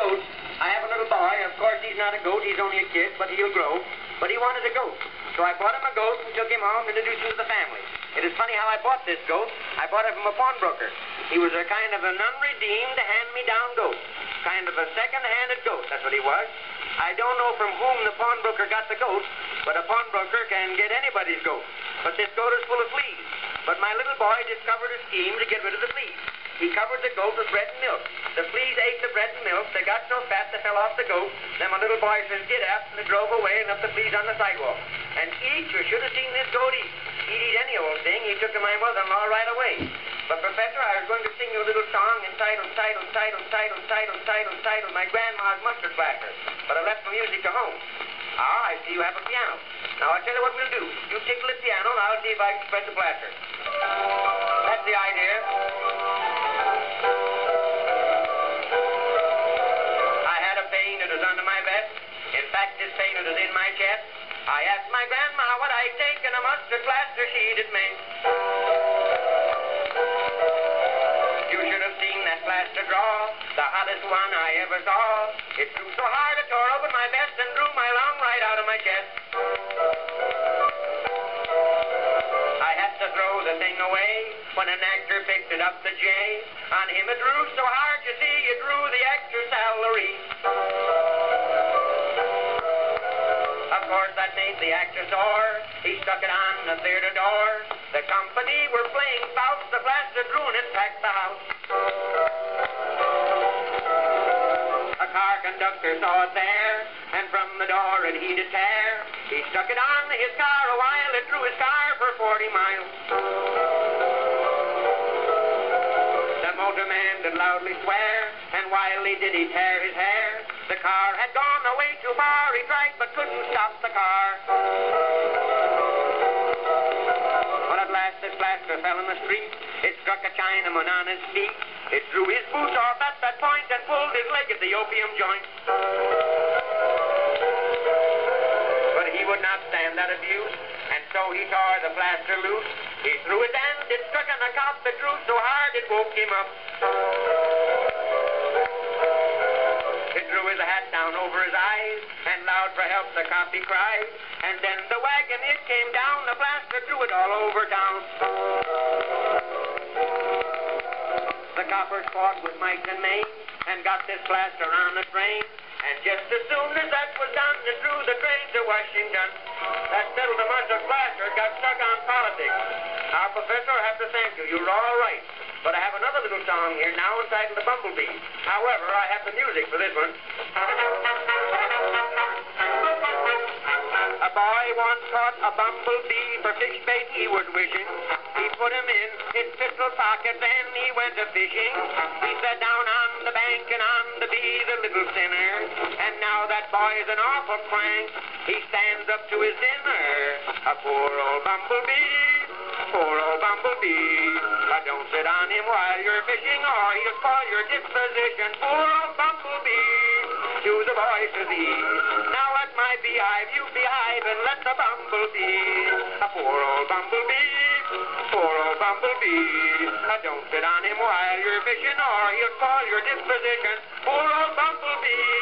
goats. I have a little boy. Of course, he's not a goat. He's only a kid, but he'll grow. But he wanted a goat. So I bought him a goat and took him home to introduce him to the family. It is funny how I bought this goat. I bought it from a pawnbroker. He was a kind of an unredeemed, hand-me-down goat. Kind of a second-handed goat, that's what he was. I don't know from whom the pawnbroker got the goat, but a pawnbroker can get anybody's goat. But this goat is full of fleas. But my little boy discovered a scheme to get rid of the fleas. He covered the goat with bread and milk. The fleas ate the bread and milk. They got so fat they fell off the goat. Then my little boy says, "Get up," and they drove away and left the fleas on the sidewalk. And eat, you should have seen this goat eat. He'd eat any old thing. He took to my mother-in-law right away. But, Professor, I was going to sing you a little song entitled My Grandma's Mustard Plaster. But I left the music to home. Ah, I see you have a piano. Now, I'll tell you what we'll do. You tickle the piano, and I'll see if I can spread the plaster. That's the idea. I had a pain that was under my vest. In fact, this pain that was in my chest. I asked my grandma what I'd take, and a mustard plaster she did make. You should have seen that plaster draw, the hottest one I ever saw. It drew so hard it tore open my vest and drew my lung right out of my chest. I had to throw the thing away when an actor picked it up the J. On him it drew so hard, you see, it drew the actor's salary. Of course, that made the actor sore. He stuck it on the theater door. The company were playing Faust. The plaster drew and it packed the house. A car conductor saw it there, and from the door it he did tear. He stuck it on his car a while. It drew his car for 40 miles. The motorman did loudly swear, and wildly did he tear his hair. The car had gone away too far. He tried but couldn't stop the car. Well, at last this plaster fell in the street. It struck a Chinaman on his feet. It drew his boots off at that point and pulled his leg at the opium joint. But he would not stand that abuse, and so he tore the plaster loose. He threw his hand, it struck on a cop that drew so hard it woke him up. It drew his hat down over his eyes, and loud for help the cop he cried. And then the wagon, it came down, the plaster drew it all over town. The coppers fought with might and main, and got this plaster on the train. And just as soon as that was done, it drew the train to Washington. That settled the mustard plaster, got stuck on politics. Now, Professor, I have to thank you. You're all right. But I have another little song here now entitled The Bumblebee. However, I have the music for this one. A boy once caught a bumblebee for fish bait he was wishing. He put him in his pistol pocket, then he went a fishing. He sat down on the bank and on the bee, the little sinner. And now that boy's an awful crank. He stands up to his dinner. A poor old bumblebee, poor old bumblebee. Don't sit on him while you're fishing, or he'll spoil your disposition. Poor old bumblebee, to the boy says he. Now at my beehive, you beehive and let the bumblebee. A poor old bumblebee, poor old bumblebee. Don't sit on him while you're fishing, or he'll spoil your disposition. Poor old bumblebee.